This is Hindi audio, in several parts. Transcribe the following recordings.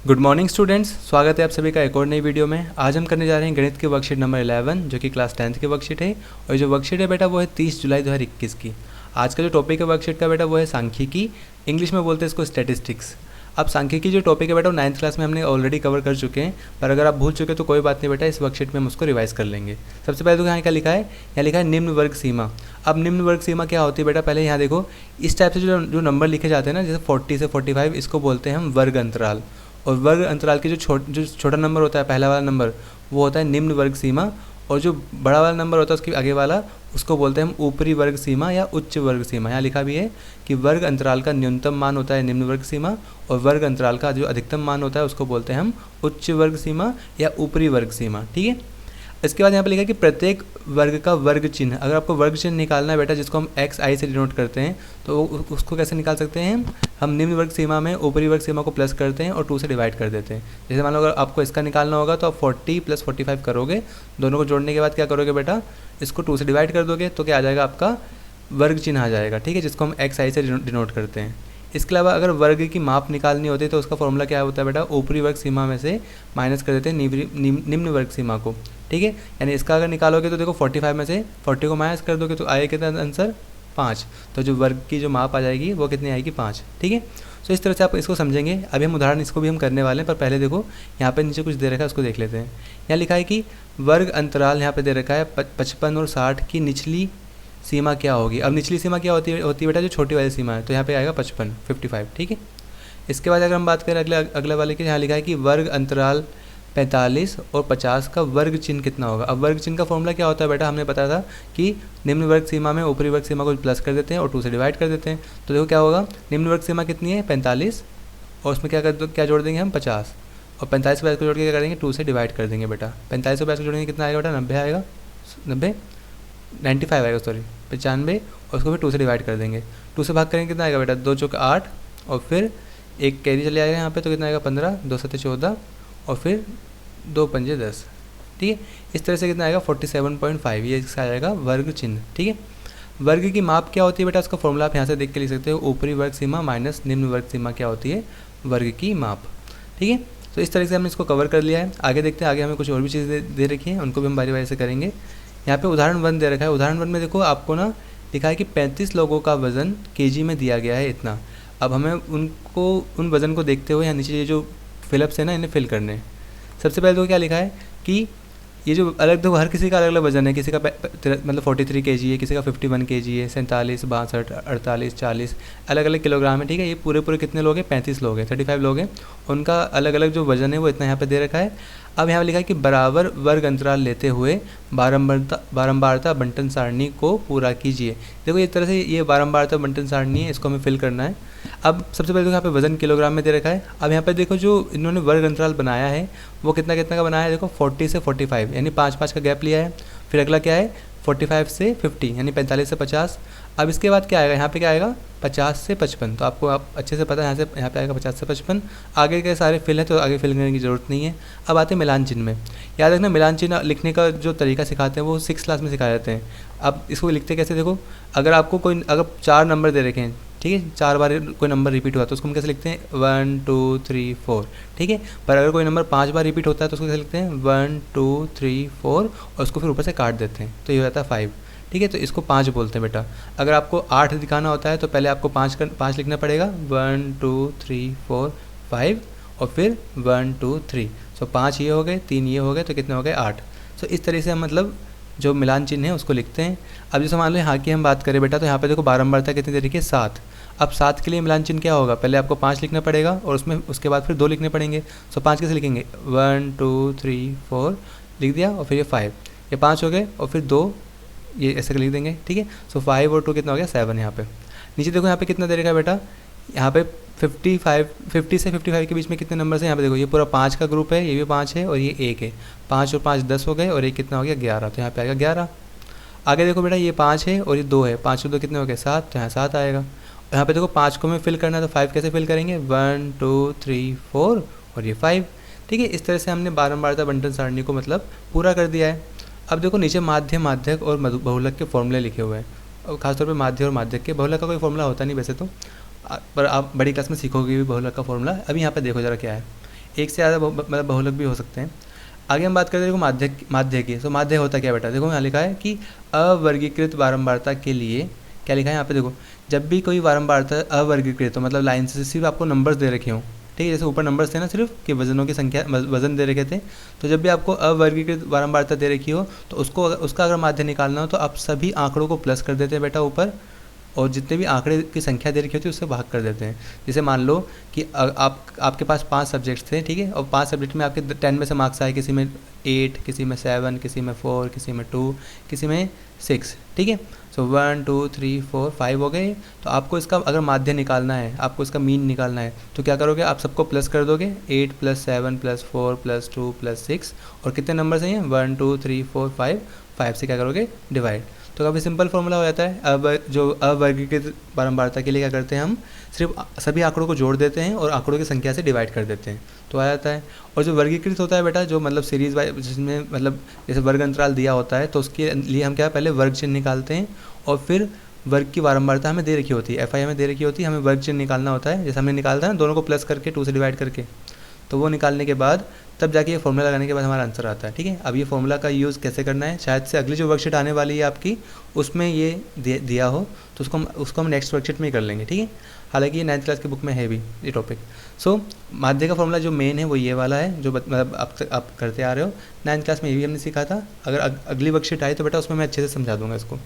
गुड मॉर्निंग स्टूडेंट्स, स्वागत है आप सभी का एक और नई वीडियो में। आज हम करने जा रहे हैं गणित की वर्कशीट नंबर 11 जो कि क्लास 10th की वर्कशीट है। और जो वर्कशीट है बेटा वो है 30 जुलाई 2021 की। आज का जो टॉपिक है वर्कशीट का बेटा वो है सांख्यिकी, इंग्लिश में बोलते हैं इसको स्टैटिस्टिक्स। अब सांख्यिकी जो टॉपिक है बेटा वो 9th क्लास में हमने ऑलरेडी कवर कर चुके हैं, पर अगर आप भूल चुके तो कोई बात नहीं बेटा, इस वर्कशीट में हम उसको रिवाइज कर लेंगे। सबसे पहले तो यहाँ क्या लिखा है, यहाँ लिखा है निम्न वर्ग सीमा। अब निम्न वर्ग सीमा क्या होती है बेटा, पहले यहाँ देखो इस टाइप से जो नंबर लिखे जाते हैं ना, जैसे 40 से 45, इसको बोलते हैं हम वर्ग अंतराल। और वर्ग अंतराल की जो छोटा नंबर होता है, पहला वाला नंबर, वो होता है निम्न वर्ग सीमा। और जो बड़ा वाला नंबर होता है उसके आगे वाला, उसको बोलते हैं हम ऊपरी वर्ग सीमा या उच्च वर्ग सीमा। यहाँ लिखा भी है कि वर्ग अंतराल का न्यूनतम मान होता है निम्न वर्ग सीमा, और वर्ग अंतराल का जो अधिकतम मान होता है उसको बोलते हैं हम उच्च वर्ग सीमा या ऊपरी वर्ग सीमा। ठीक है। इसके बाद यहाँ पे लिखा है कि प्रत्येक वर्ग का वर्ग चिन्ह, अगर आपको वर्ग चिन्ह निकालना है बेटा, जिसको हम एक्स आई से डिनोट करते हैं, तो उसको कैसे निकाल सकते हैं हम निम्न वर्ग सीमा में ऊपरी वर्ग सीमा को प्लस करते हैं और 2 से डिवाइड कर देते हैं। जैसे मान लो अगर आपको इसका निकालना होगा तो आप 40 + 45 करोगे, दोनों को जोड़ने के बाद क्या करोगे बेटा, इसको 2 से डिवाइड कर दोगे तो क्या आ जाएगा, आपका वर्ग चिन्ह आ जाएगा। ठीक है, जिसको हम एक्स आई से डिनोट करते हैं। इसके अलावा अगर वर्ग की माप निकालनी होती है तो उसका फॉर्मूला क्या होता है बेटा, ऊपरी वर्ग सीमा में से माइनस कर देते हैं निम्न वर्ग सीमा को। ठीक है, यानी इसका अगर निकालोगे तो देखो 45 में से 40 को माइनस कर दोगे तो आएगा कितना आंसर, 5। तो जो वर्ग की जो माप आ जाएगी वो कितनी आएगी, 5। ठीक है, तो इस तरह से आप इसको समझेंगे। अभी हम उदाहरण इसको भी हम करने वाले हैं, पर पहले देखो यहाँ पे नीचे कुछ दे रखा है, उसको देख लेते हैं। यहाँ लिखा है कि वर्ग अंतराल यहाँ पे दे रखा है 55 और 60 की निचली सीमा क्या होगी। अब निचली सीमा क्या होती है बेटा, जो छोटी वाली सीमा है, तो यहाँ पे आएगा 55। ठीक है। इसके बाद अगर हम बात करें अगले वाले की, यहाँ लिखा है कि वर्ग अंतराल 45 और 50 का वर्ग चिन्ह कितना होगा। अब वर्ग चिन्ह का फॉर्मूला क्या होता है बेटा, हमने बताया था कि निम्न वर्ग सीमा में ऊपरी वर्ग सीमा को प्लस कर देते हैं और 2 से डिवाइड कर देते हैं। तो देखो क्या होगा, निम्न वर्ग सीमा कितनी है, 45, और उसमें क्या जोड़ देंगे हम, 50, और 45 को जोड़ के क्या करेंगे, 2 से डिवाइड कर देंगे बेटा। 45 को जोड़ेंगे कितना आएगा बेटा, 90 आएगा, 95 आएगा, सॉरी 95, और उसको फिर 2 से डिवाइड कर देंगे। 2 से भाग करेंगे कितना आएगा बेटा, 2 चौक 8, और फिर एक कैरी चले आएगा यहाँ पे, तो कितना आएगा 15, 2 7 14, और फिर 2 पंजे 10। ठीक है, इस तरह से कितना आएगा 47.5, ये इसका आएगा वर्ग चिन्ह। ठीक है, वर्ग की माप क्या होती है बेटा, उसका फॉर्मूला आप यहाँ से देख के लिख सकते हो, ऊपरी वर्ग सीमा माइनस निम्न वर्ग सीमा क्या होती है, वर्ग की माप। ठीक है, तो इस तरह से हमने इसको कवर कर लिया है। आगे देखते हैं, आगे हमें कुछ और भी चीज़ें दे रखी हैं, उनको भी हम बारी बारी से करेंगे। यहाँ पे उदाहरण 1 दे रखा है। उदाहरण 1 में देखो आपको ना लिखा है कि 35 लोगों का वज़न केजी में दिया गया है इतना। अब हमें उन वज़न को देखते हुए यहाँ नीचे ये जो फिलअप्स है ना, इन्हें फिल करने हैं। सबसे पहले तो क्या लिखा है कि ये जो अलग, देखो हर किसी का अलग अलग वजन है, किसी का मतलब 43 kg है, किसी का 51 kg है, 47, 62, 48, 40 अलग अलग किलोग्राम है। ठीक है, ये पूरे कितने लोग हैं, 35 लोग हैं, 35 लोग हैं, उनका अलग अलग जो वजन है वो इतना यहाँ पे दे रखा है। अब यहाँ लिखा है कि बराबर वर्ग अंतराल लेते हुए बारंबारता बंटन सारणी को पूरा कीजिए। देखो इस तरह से ये बारंबारता बंटन सारणी है, इसको हमें फिल करना है। अब सबसे पहले देखो यहाँ पे वजन किलोग्राम में दे रखा है। अब यहाँ पे देखो जो इन्होंने वर्ग अंतराल बनाया है वो कितना का बनाया है, देखो 40 से 45 यानी 5-5 का गैप लिया है। फिर अगला क्या है 45 से 50 यानी 45 से 50। अब इसके बाद क्या आएगा, यहाँ पे क्या आएगा 50 से 55। तो आपको आप अच्छे से पता है, यहाँ पे आएगा 50 से 55। आगे के सारे फिल हैं तो आगे फिल करने की ज़रूरत नहीं है। अब आते हैं मिलान चिन्ह में। याद रखना, मिलान चिन्ह लिखने का जो तरीका सिखाते हैं वो 6 क्लास में सिखाए जाते हैं। अब इसको लिखते कैसे, देखो अगर आपको अगर 4 नंबर दे रखे हैं, ठीक है, 4 बार कोई नंबर रिपीट हुआ तो उसको हम कैसे लिखते हैं, 1 2 3 4। ठीक है, पर अगर कोई नंबर 5 बार रिपीट होता है तो उसको कैसे लिखते हैं, 1 2 3 4, और उसको फिर ऊपर से काट देते हैं तो ये हो जाता है 5। ठीक है, तो इसको 5 बोलते हैं बेटा। अगर आपको 8 दिखाना होता है तो पहले आपको 5 लिखना पड़ेगा, 1 2 3 4 5, और फिर 1 2 3। सो 5 ये हो गए, 3 ये हो गए, तो कितने हो गए 8। सो इस तरह से हम मतलब जो मिलान चिन्ह है उसको लिखते हैं। अब जैसे मान लो यहाँ की हम बात करें बेटा, तो यहाँ पे देखो बारंबारता कितनी तरीके 7। अब 7 के लिए मिलान चिन्ह क्या होगा, पहले आपको 5 लिखना पड़ेगा और उसके बाद फिर 2 लिखने पड़ेंगे। सो 5 कैसे लिखेंगे, 1 2 3 4 लिख दिया, और फिर ये 5, ये 5 हो गए, और फिर 2 ये ऐसे लिख देंगे। ठीक है, सो 5 और 2 कितना हो गया 7। यहाँ पे नीचे देखो यहाँ पे कितना दे रखा है बेटा, यहाँ पे 50 से 55 के बीच में कितने नंबर हैं, यहाँ पे देखो ये पूरा 5 का ग्रुप है, ये भी 5 है और ये 1 है। 5 और 5 10 हो गए, और ये कितना हो गया 11, तो यहाँ पे आएगा 11। आगे देखो बेटा ये 5 है और ये 2 है, 5 और 2 कितने हो गए 7, तो यहाँ 7 आएगा। यहाँ पे देखो 5 को हमें फिल करना है तो 5 कैसे फिल करेंगे, 1 2 3 4 और ये 5। ठीक है, इस तरह से हमने बारंबारता बंटन सारणी को मतलब पूरा कर दिया है। अब देखो नीचे माध्य, माध्यक और बहुलक के फॉर्मूले लिखे हुए हैं, और खासतौर पे माध्य और माध्यक के। बहुलक का कोई फॉर्मूला होता नहीं वैसे तो, पर आप बड़ी क्लास में सीखोगे भी बहुलक का फॉर्मूला। अभी यहाँ पे देखो जरा क्या है, एक से ज़्यादा मतलब बहुलक भी हो सकते हैं। आगे हम बात करते हैं देखो माध्य की। तो माध्य होता क्या बेटा, देखो यहाँ लिखा है कि अवर्गीकृत बारंबारता के लिए क्या लिखा है यहाँ पे देखो, जब भी कोई बारंबारता अवर्गीकृत तो मतलब लाइन से सिर्फ आपको नंबर्स दे रखे हों, ठीक है, जैसे ऊपर नंबर्स थे ना सिर्फ कि वजनों की संख्या वजन दे रखे थे, तो जब भी आपको अवर्गीकृत बारंबारता दे रखी हो तो उसका अगर माध्य निकालना हो तो आप सभी आंकड़ों को प्लस कर देते हैं बेटा ऊपर, और जितने भी आंकड़े की संख्या दे रखी होती है उससे भाग कर देते हैं। जैसे मान लो कि आपके पास 5 सब्जेक्ट्स थे, ठीक है, और 5 सब्जेक्ट में आपके 10 में से मार्क्स आए, किसी में 8, किसी में 7, किसी में 4, किसी में 2, किसी में 6, ठीक है। सो 1 2 3 4 5 हो गए। तो आपको इसका अगर माध्य निकालना है, आपको इसका मीन निकालना है, तो क्या करोगे, आप सबको प्लस कर दोगे, 8 + 7 + 4 + 2 + 6, और कितने नंबर हैं ये 1 2 3 4 5 से क्या करोगे डिवाइड। तो काफ़ी सिंपल फॉर्मूला हो जाता है। अब जो अवर्गीकृत बारंबारता के लिए क्या करते हैं, हम सिर्फ सभी आंकड़ों को जोड़ देते हैं और आंकड़ों की संख्या से डिवाइड कर देते हैं तो आ जाता है। और जो वर्गीकृत होता है बेटा, जो मतलब सीरीज़ वाइज, जिसमें मतलब जैसे वर्ग अंतराल दिया होता है, तो उसके लिए हम क्या पहले वर्ग चिन्ह निकालते हैं और फिर वर्ग की बारंबारता हमें दे रखी होती है, FI हमें दे रखी होती है, हमें वर्ग चिन्ह निकालना होता है। जैसे हमने निकाला था ना दोनों को प्लस करके 2 से डिवाइड करके, तो वो निकालने के बाद तब जाके ये फॉर्मूला लगाने के बाद हमारा आंसर आता है, ठीक है। अब ये फॉर्मूला का यूज़ कैसे करना है, शायद से अगली जो वर्कशीट आने वाली है आपकी उसमें ये दिया हो, तो उसको हम नेक्स्ट वर्कशीट में ही कर लेंगे, ठीक है। हालांकि ये 9th क्लास की बुक में है भी ये टॉपिक। सो माध्य का फॉर्मूला जो मेन है वो ये वाला है, जो मतलब आप करते आ रहे हो। 9th क्लास में ये भी हमने सीखा था। अगर अगली वर्कशीट आई तो बेटा उसमें मैं अच्छे से समझा दूंगा इसको।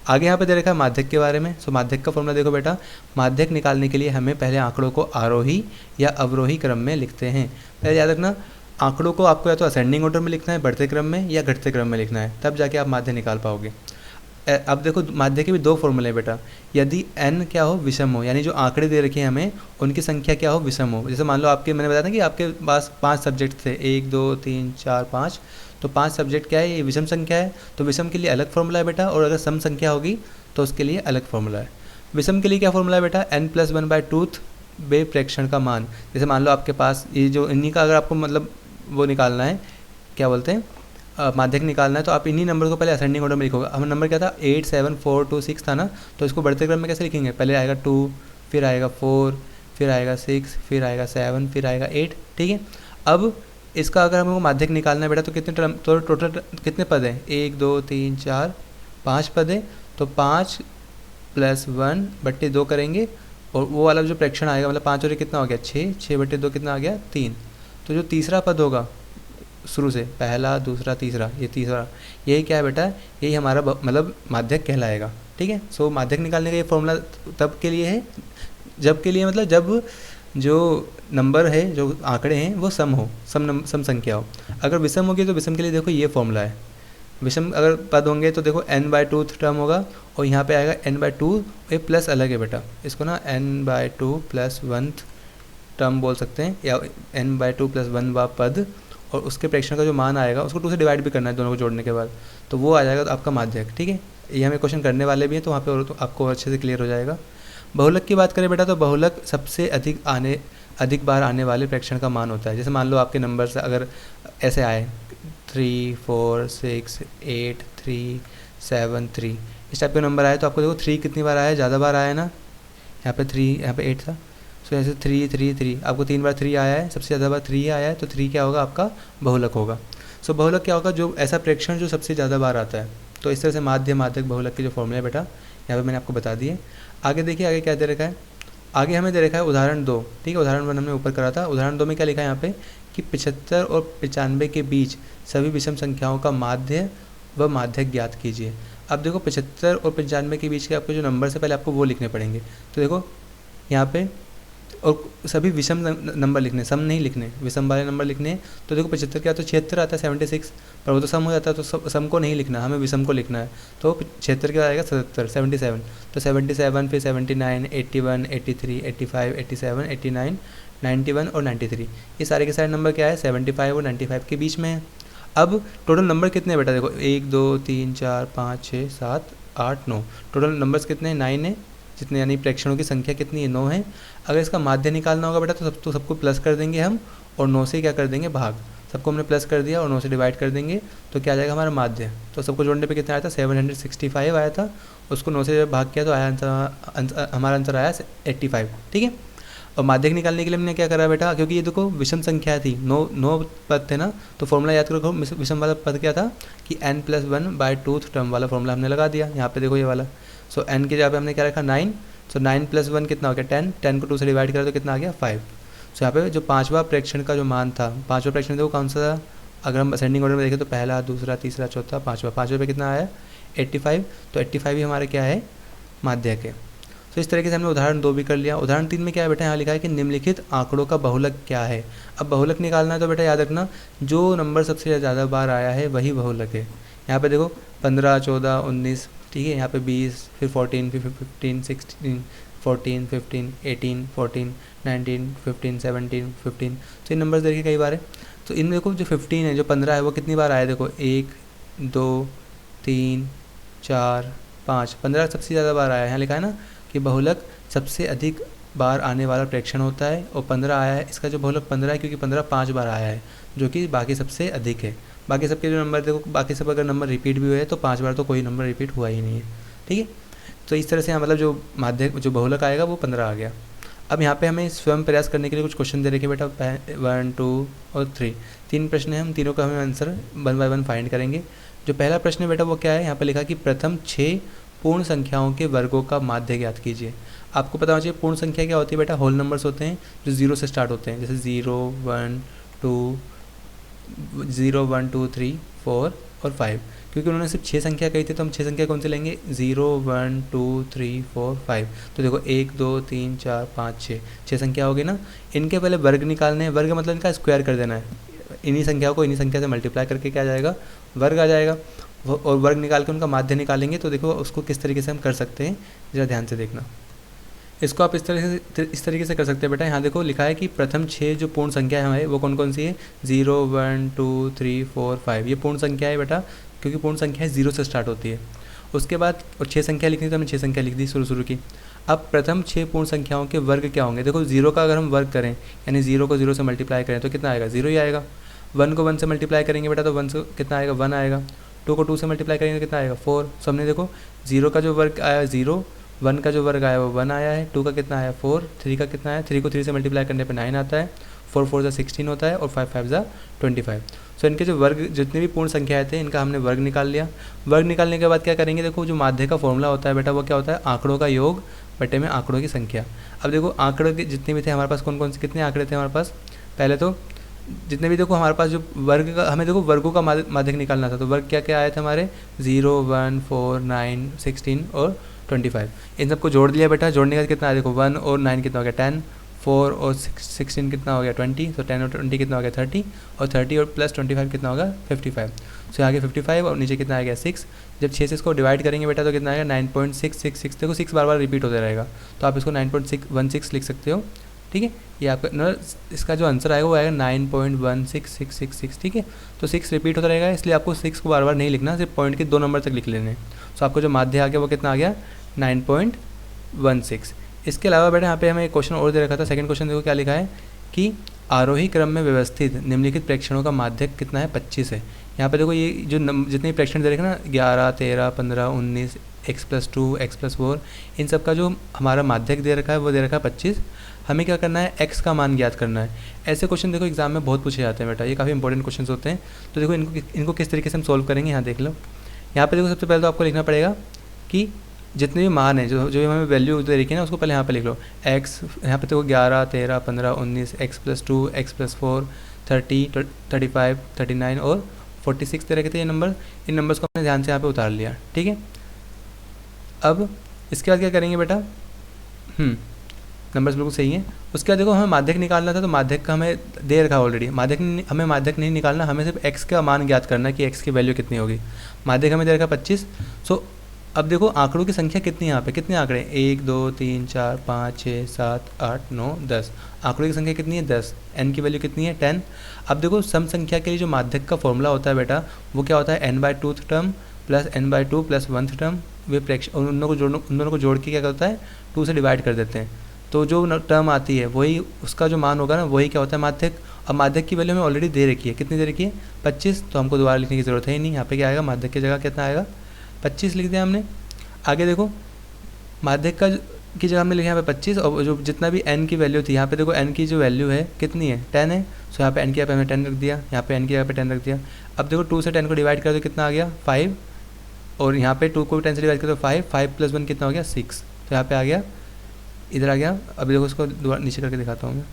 आगे यहाँ पे दे रखा है माध्यक के बारे में। सो माध्यक का फॉर्मूला देखो बेटा, माध्यक निकालने के लिए हमें पहले आंकड़ों को आरोही या अवरोही क्रम में लिखते हैं। पहले याद रखना, आंकड़ों को आपको या तो असेंडिंग ऑर्डर में लिखना है, बढ़ते क्रम में, या घटते क्रम में लिखना है, तब जाके आप माध्य निकाल पाओगे। अब देखो माध्य के भी 2 फॉर्मूले हैं बेटा। यदि n क्या हो, विषम हो, यानी जो आंकड़े दे रखे हैं हमें उनकी संख्या क्या हो, विषम हो। जैसे मान लो आपके, मैंने बताया था कि आपके पास 5 सब्जेक्ट थे, 1 2 3 4 5, तो 5 सब्जेक्ट क्या है, ये विषम संख्या है, तो विषम के लिए अलग फॉर्मूला है बेटा, और अगर सम संख्या होगी तो उसके लिए अलग फॉर्मूला है। विषम के लिए क्या फॉर्मूला है बेटा, n+1/2 बे प्रेक्षण का मान। जैसे मान लो आपके पास ये जो इन्हीं का अगर आपको मतलब वो निकालना है, क्या बोलते हैं, माध्यक निकालना है, तो आप इन्हीं नंबर को पहले असेंडिंग ऑर्डर में लिखोगे। हमारा नंबर क्या था, 8 7 4 2 6 था ना, तो इसको बढ़ते क्रम में कैसे लिखेंगे, पहले आएगा 2, फिर आएगा 4, फिर आएगा 6, फिर आएगा 7, फिर आएगा 8, ठीक है। अब इसका अगर हमको माध्यक निकालना है बेटा, तो कितने टर्म, तो टोटल कितने पद हैं, 1 2 3 4 5 पद है, तो 5 + 1/2 करेंगे, और वो वाला जो प्रेक्षण आएगा मतलब 5 और ये कितना हो गया 6, 6/2 कितना आ गया 3। तो जो तीसरा पद होगा शुरू से, पहला दूसरा तीसरा, ये तीसरा, यही क्या है बेटा, यही हमारा मतलब माध्यक कहलाएगा, ठीक है। सो माध्यक निकालने का ये फॉर्मूला तब के लिए है, जब के लिए मतलब जब जो नंबर है, जो आंकड़े हैं वो सम हो, सम संख्या हो। अगर विषम होगी तो विषम के लिए देखो ये फॉर्मूला है। विषम अगर पद होंगे तो देखो n/2 टर्म होगा, और यहाँ पे आएगा n/2, ये प्लस अलग है बेटा, इसको ना n/2 + 1 टर्म बोल सकते हैं, या n/2 + 1 पद, और उसके प्रेक्षण का जो मान आएगा उसको 2 से डिवाइड भी करना है दोनों को जोड़ने के बाद, तो वो आ जाएगा तो आपका माध्यक, ठीक है। ये हमें क्वेश्चन करने वाले भी हैं, तो वहाँ पे और तो आपको अच्छे से क्लियर हो जाएगा। बहुलक की बात करें बेटा, तो बहुलक सबसे अधिक बार आने वाले प्रेक्षण का मान होता है। जैसे मान लो आपके नंबर से अगर ऐसे आए 3 4 6 8 3 7 3, इस टाइप के नंबर आए, तो आपको देखो 3 कितनी बार आया, ज़्यादा बार आया ना, यहाँ पे 3, यहाँ पे 8 था, सो ऐसे 3 3 3, आपको 3 बार 3 आया है, सबसे ज़्यादा बार 3 आया है, तो 3 क्या होगा आपका बहुलक होगा। सो बहुलक क्या होगा, जो ऐसा प्रेक्षण जो सबसे ज़्यादा बार आता है। तो इस तरह से माध्य माध्यक बहुलक के जो फॉर्मूला है बेटा यहाँ पे मैंने आपको बता दिए। आगे देखिए, आगे क्या दे रखा है, आगे हमें दे रखा है उदाहरण 2, ठीक है। उदाहरण 1 हमने ऊपर करा था। उदाहरण 2 में क्या लिखा है यहाँ पे कि 75 और 95 के बीच सभी विषम संख्याओं का माध्य व माध्यक ज्ञात कीजिए। अब देखो 75 और 95 के बीच के आपके जो नंबर से पहले आपको वो लिखने पड़ेंगे। तो देखो यहाँ पे, और सभी विषम नंबर लिखने, सम नहीं लिखने, विषम वाले नंबर लिखने हैं। तो देखो 75 क्या, तो 76 आता है 76, पर वो तो सम हो जाता है, तो सम को नहीं लिखना, हमें विषम को लिखना है। तो 76 क्या आएगा 77, 77, तो 77, फिर 79, 81, 83, 85, 87, 89, 91 और 93, ये सारे के सारे नंबर क्या है 75 और 95 के बीच में है। अब टोटल नंबर कितने हैं बेटा, देखो 1 2 3 4 5 6 7 8 9, टोटल नंबर्स कितने हैं 9 है, जितने यानी प्रेक्षणों की संख्या कितनी है 9 है। अगर इसका माध्य निकालना होगा बेटा, तो सबको प्लस कर देंगे हम, और 9 से क्या कर देंगे भाग, सबको हमने प्लस कर दिया और 9 से डिवाइड कर देंगे, तो क्या आ जाएगा हमारा माध्य। तो सबको जोड़ने पे कितना आया था 765 आया था, उसको 9 से भाग किया तो आया आंसर, हमारा आंसर आया 85, ठीक है। और माध्यक निकालने के लिए हमने क्या करा बेटा, क्योंकि ये देखो विषम संख्या थी, 9 पद थे ना, तो फॉर्मूला याद करो, विषम वाला पद क्या था कि n+1/2 टर्म वाला फॉर्मूला हमने लगा दिया यहाँ पे, देखो ये वाला। सो n के जगह पे हमने क्या रखा 9, सो 9+1 कितना हो गया 10, 10 को 2 से डिवाइड करा तो कितना आ गया 5। सो यहाँ पे जो पाँचवा प्रेक्षण का जो मान था, पाँचवा प्रेक्षण देखो कौन सा था, अगर हम असेंडिंग ऑर्डर में देखें तो पहला, दूसरा, तीसरा, चौथा, पाँचवा, पाँचवे पे कितना आया 85, तो 85 ही हमारे क्या है माध्यक है। तो इस तरीके से हमने उदाहरण 2 भी कर लिया। उदाहरण 3 में क्या है बेटा, यहाँ लिखा है कि निम्नलिखित आंकड़ों का बहुलक क्या है। अब बहुलक निकालना है तो बेटा याद रखना जो नंबर सबसे ज़्यादा बार आया है वही बहुलक है। यहाँ पे देखो 15, 14, 19, ठीक है, यहाँ पे 20, फिर 14, फिर 15, 16, 14, 15, 18, 14, 19, 15, 17, 15, तो इन नंबर देखिए कई बार है। तो इनमें देखो जो 15 है, जो 15 है वो कितनी बार आया, देखो 1, 2, 3, 4, 5, 15 सबसे ज़्यादा बार आया है। यहाँ लिखा है ना कि बहुलक सबसे अधिक बार आने वाला प्रेक्षण होता है, और 15 आया है, इसका जो बहुलक 15 है क्योंकि 15 5 बार आया है, जो कि बाकी सबसे अधिक है। बाकी सबके जो नंबर देखो, बाकी सब अगर नंबर रिपीट भी हुए हैं तो 5 बार तो कोई नंबर रिपीट हुआ ही नहीं है, ठीक है। तो इस तरह से मतलब जो माध्यक जो बहुलक आएगा वो 15 आ गया। अब यहाँ पे हमें स्वयं प्रयास करने के लिए कुछ क्वेश्चन दे रखे बेटा, 1, 2 और 3, 3 प्रश्न हैं, हम तीनों का हमें आंसर 1 बाय 1 फाइंड करेंगे। जो पहला प्रश्न है बेटा वो क्या है, यहाँ पे लिखा कि प्रथम 6 पूर्ण संख्याओं के वर्गों का माध्य ज्ञात कीजिए। आपको पता होना चाहिए पूर्ण संख्या क्या होती है बेटा, होल नंबर्स होते हैं जो 0 से स्टार्ट होते हैं, जैसे 0, 1, 2, 3, 4 और 5। क्योंकि उन्होंने सिर्फ 6 संख्या कही थी तो हम 6 संख्या कौन सी लेंगे, 0, 1, 2, 3, 4, 5। तो देखो 1, 2, 3, 4, 5, 6 संख्या होगी ना। इनके पहले वर्ग निकालने हैं, वर्ग मतलब इनका स्क्वायर कर देना है, इन्हीं संख्या को इन्हीं संख्या से मल्टीप्लाई करके क्या आ जाएगा, वर्ग आ जाएगा। और वर्ग निकाल के उनका माध्य निकालेंगे। तो देखो उसको किस तरीके से हम कर सकते हैं, ज़रा ध्यान से देखना। इसको आप इस तरीके से कर सकते हैं बेटा। यहाँ देखो लिखा है कि प्रथम 6 जो पूर्ण संख्या है हमारे वो कौन कौन सी है, 0, 1, 2, 3, 4, 5, ये पूर्ण संख्या है बेटा, क्योंकि पूर्ण संख्या 0 से स्टार्ट होती है। उसके बाद और 6 संख्या लिखनी तो हमने 6 संख्या लिख दी शुरू की। अब प्रथम 6 पूर्ण संख्याओं के वर्ग क्या होंगे, देखो 0 का अगर हम वर्ग करें, यानी 0 को 0 से मल्टीप्लाई करें तो कितना आएगा, 0 ही आएगा। 1 को 1 से मल्टीप्लाई करेंगे बेटा तो 1 से कितना आएगा, 1 आएगा। 2 को 2 से मल्टीप्लाई करेंगे तो कितना आएगा, 4। सो हमने देखो 0 का जो वर्ग आया 0, 1 का जो वर्ग आया वो 1 आया है, 2 का कितना आया 4, 3 का कितना आया, 3 को 3 से मल्टीप्लाई करने पे 9 आता है, 4 4 16 होता है और 5 5 25। सो इनके जो वर्ग जितने भी पूर्ण संख्याएं थे इनका हमने वर्ग निकाल लिया। वर्ग निकालने के बाद क्या करेंगे, देखो जो माध्य का फॉर्मूला होता है बेटा वो क्या होता है, आंकड़ों का योग बटे में आंकड़ों की संख्या। अब देखो आंकड़ों के जितने भी थे हमारे पास, कौन कौन से कितने आंकड़े थे हमारे पास, पहले तो जितने भी देखो हमारे पास जो वर्ग का, हमें देखो वर्गों का माध्यक निकालना था, तो वर्ग क्या क्या आए थे हमारे, 0, 1, 4, 9, 16 और 25। इन सबको जोड़ दिया बेटा, जोड़ने का कितना है, देखो 1 और 9 कितना हो गया 10, 4 और 16 कितना हो गया 20, तो 10 और 20 कितना हो गया 30, और 30 और प्लस 25 कितना होगा 55। सो आगे 55 और नीचे कितना आ गया 6। जब 6 से इसको डिवाइड करेंगे बेटा तो कितना आएगा 9.666। देखो 6 बार बार रिपीट होता रहेगा तो आप इसको 9.616 लिख सकते हो, ठीक है। ये आपका इसका जो आंसर आएगा वो आएगा 9.16666, ठीक है। तो 6 रिपीट होता रहेगा, इसलिए आपको 6 को बार बार नहीं लिखना, सिर्फ पॉइंट के 2 नंबर तक लिख लेने हैं। सो आपको जो माध्य आ गया वो कितना आ गया 9.16। इसके अलावा बेटा यहाँ पे हमें एक क्वेश्चन और दे रखा था। सेकंड क्वेश्चन देखो क्या लिखा है कि आरोही क्रम में व्यवस्थित निम्नलिखित प्रेक्षणों का माध्यक कितना है, 25 है। यहाँ पे देखो ये जो जितने प्रेक्षण दे रखे ना 11, 13, 15, 19, x+2, x+4, इन सब का जो हमारा माध्यक दे रखा है वो दे रखा है 25। हमें क्या करना है, x का मान ज्ञात करना है। ऐसे क्वेश्चन देखो एग्जाम में बहुत पूछे जाते हैं बेटा, ये काफ़ी इंपॉर्टेंट क्वेश्चन होते हैं। तो देखो इनको किस तरीके से हम सॉल्व करेंगे, यहाँ देख लो। यहाँ पे देखो सबसे पहले तो आपको लिखना पड़ेगा कि जितने भी मान है जो हमें वैल्यू दे रखी है ना उसको पहले यहाँ पे लिख लो। x यहाँ पे देखो 11, 13, 15, 19, x+2, x+4, 30, 35, 39 और 46 दे रखे थे ये नंबर। इन नंबर्स को हमने ध्यान से यहाँ पे उतार लिया, ठीक है। अब इसके बाद क्या करेंगे बेटा, नंबर्स बिल्कुल सही है। उसके बाद देखो हमें माध्यक निकालना था, तो माध्यक का हमें दे रखा ऑलरेडी। हमें माध्यक नहीं निकालना, हमें सिर्फ x का मान ज्ञात करना है कि x की वैल्यू कितनी होगी। माध्यक हमें दे रखा 25। सो अब देखो आंकड़ों की संख्या कितनी है, यहाँ पे कितने आंकड़े, 1, 2, 3, 4, 5, 6, 7, 8, 9, 10। आंकड़ों की संख्या कितनी है 10। n की वैल्यू कितनी है 10। अब देखो सम संख्या के लिए जो माध्यक का फॉर्मूला होता है बेटा वो क्या होता है, n/2 term plus n/2 plus 1 term. वे उन दोनों को जोड़ के क्या करता है 2 से डिवाइड कर देते हैं। तो जो टर्म आती है वही उसका जो मान होगा ना वही क्या होता है माध्यक। अब माध्यक की वैल्यू हमें ऑलरेडी दे रखी है, कितनी दे रखी है 25। तो हमको दोबारा लिखने की ज़रूरत है ही नहीं, यहाँ पे क्या आएगा माध्यक की जगह कितना आएगा 25 लिख दिया हमने। आगे देखो माध्यक का की जगह हमने लिखा यहाँ पे 25 और जो जितना भी n की वैल्यू थी यहाँ पे देखो n की जो वैल्यू है कितनी है 10 है। सो यहाँ पे n की जगह पे हमने 10 रख दिया, यहाँ पे n की जगह पे 10 रख दिया। अब देखो 2 से 10 को डिवाइड कर दो कितना आ गया 5, और यहाँ पे 2 को 10 से डिवाइड कर दो 5 + 1 कितना हो गया 6। तो यहाँ पे आ गया, इधर आ गया। अभी देखो इसको नीचे करके दिखाता हूँ मैं।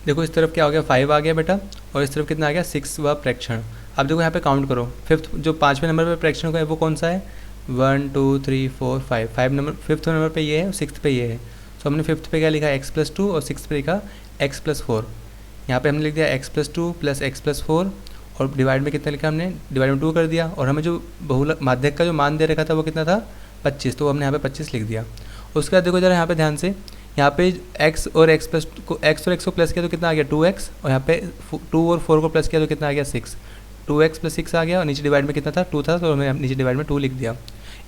देखो इस तरफ क्या हो गया 5 आ गया बेटा, और इस तरफ कितना आ गया 6वां प्रेक्षण। अब देखो यहाँ पे काउंट करो, फिफ्थ जो 5वें नंबर पे प्रेक्षण है वो कौन सा है 1 2 3 4 5 नंबर, 5th नंबर पे ये है और 6th पे ये है। सो हमने 5th पे क्या लिखा x+2 और 6th पे लिखा x+4। यहाँ पे हमने लिख दिया x+2 + x+4 और डिवाइड में कितना लिखा हमने, डिवाइड में 2 कर दिया। और हमें जो बहुलक माध्यक का जो मान दे रखा था वो कितना था 25, तो हमने यहाँ पे 25 लिख दिया। उसके बाद देखो जरा यहाँ पे ध्यान से, यहाँ पे x और x को प्लस किया तो कितना आ गया 2x, और यहाँ पे 2 और 4 को प्लस किया तो कितना आ गया 6। 2x + 6 आ गया, और नीचे डिवाइड में कितना था 2 था, तो हमने नीचे डिवाइड में 2 लिख दिया।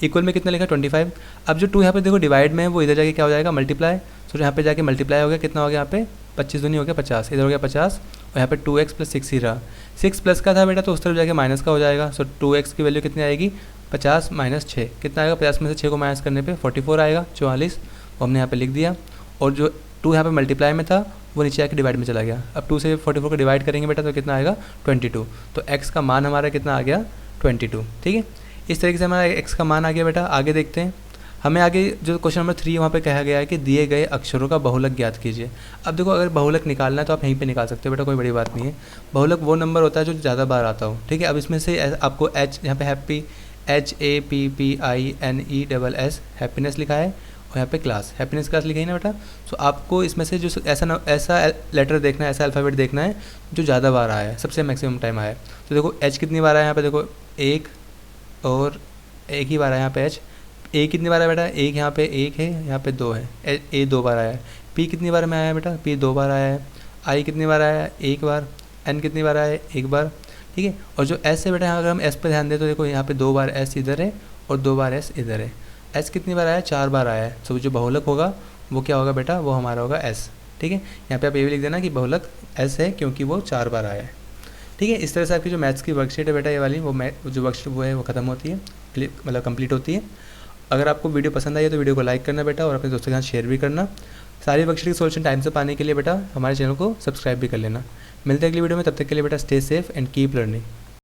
इक्वल में कितना लिखा 25। अब जो 2 यहाँ पे देखो डिवाइड में है वो इधर जाके क्या हो जाएगा मल्टीप्लाई। सो यहाँ पे जाके मल्टीप्लाई हो गया, कितना हो गया यहाँ पे 25 दूनी हो गया 50, इधर हो गया 50, और यहाँ पे 2x + 6 ही रहा। 6 प्लस का था बेटा तो उस तरफ जाके माइनस का हो जाएगा। सो 2x की वैल्यू कितनी आएगी 50 - 6 कितना आएगा, 50 में से 6 को माइनस करने पे 44 आएगा 44, वो हमने यहाँ पे लिख दिया। और जो 2 यहाँ पे मल्टीप्लाई में था वो नीचे आके डिवाइड में चला गया। अब 2 से 44 को डिवाइड करेंगे बेटा तो कितना आएगा 22। तो x का मान हमारा कितना आ गया 22। ठीक है, इस तरीके से हमारा x का मान आ गया बेटा। आगे देखते हैं, हमें आगे जो क्वेश्चन नंबर 3 वहाँ पे कहा गया है कि दिए गए अक्षरों का बहुलक ज्ञात कीजिए। अब देखो अगर बहुलक निकालना है तो आप यहीं पे निकाल सकते हो बेटा, कोई बड़ी बात नहीं है। बहुलक वो नंबर होता है जो ज़्यादा बार आता हो। ठीक है, अब इसमें से आपको h यहाँ पे हैप्पी HAPPINESS हैप्पीनेस लिखा है, और यहाँ पे क्लास हैप्पीनेस क्लास लिखी है ना बेटा। सो आपको इसमें से जो ऐसा लेटर देखना है, ऐसा अल्फ़ाबेट देखना है जो ज़्यादा बार आया है, सबसे मैक्सिमम टाइम आया है। तो देखो h कितनी बार आया यहाँ पे, देखो 1 और 1 ही बार आया यहाँ पे h। a कितनी बार आया बेटा, 1 यहाँ पे 1 है, यहाँ पे 2 है, a 2 बार आया है। p कितनी बार में आया है बेटा, p 2 बार आया है। i कितनी बार आया है 1 बार। n कितनी बार आया है 1 बार। ठीक है, और जो s है बेटा अगर हम s पे ध्यान दें तो देखो यहाँ पे 2 बार s इधर है और 2 बार s इधर है। s कितनी बार आया है 4 बार आया है। तो जो बहुलक होगा वो क्या होगा बेटा, वो हमारा होगा s। ठीक है, यहाँ पे आप ये भी लिख देना कि बहुलक s है क्योंकि वो 4 बार आया है। ठीक है, इस तरह से आपकी जो मैथ्स की वर्कशीट है बेटा ये वाली, वो जो वर्कशीट वो है वो ख़त्म होती है, मतलब कंप्लीट होती है। अगर आपको वीडियो पसंद आई है तो वीडियो को लाइक करना बेटा, और अपने दोस्तों के साथ शेयर भी करना। सारी वर्कशीट की सोल्यूशन टाइम से पाने के लिए बेटा हमारे चैनल को सब्सक्राइब भी कर लेना। मिलते हैं अगली वीडियो में, तब तक के लिए बेटा stay safe and keep learning.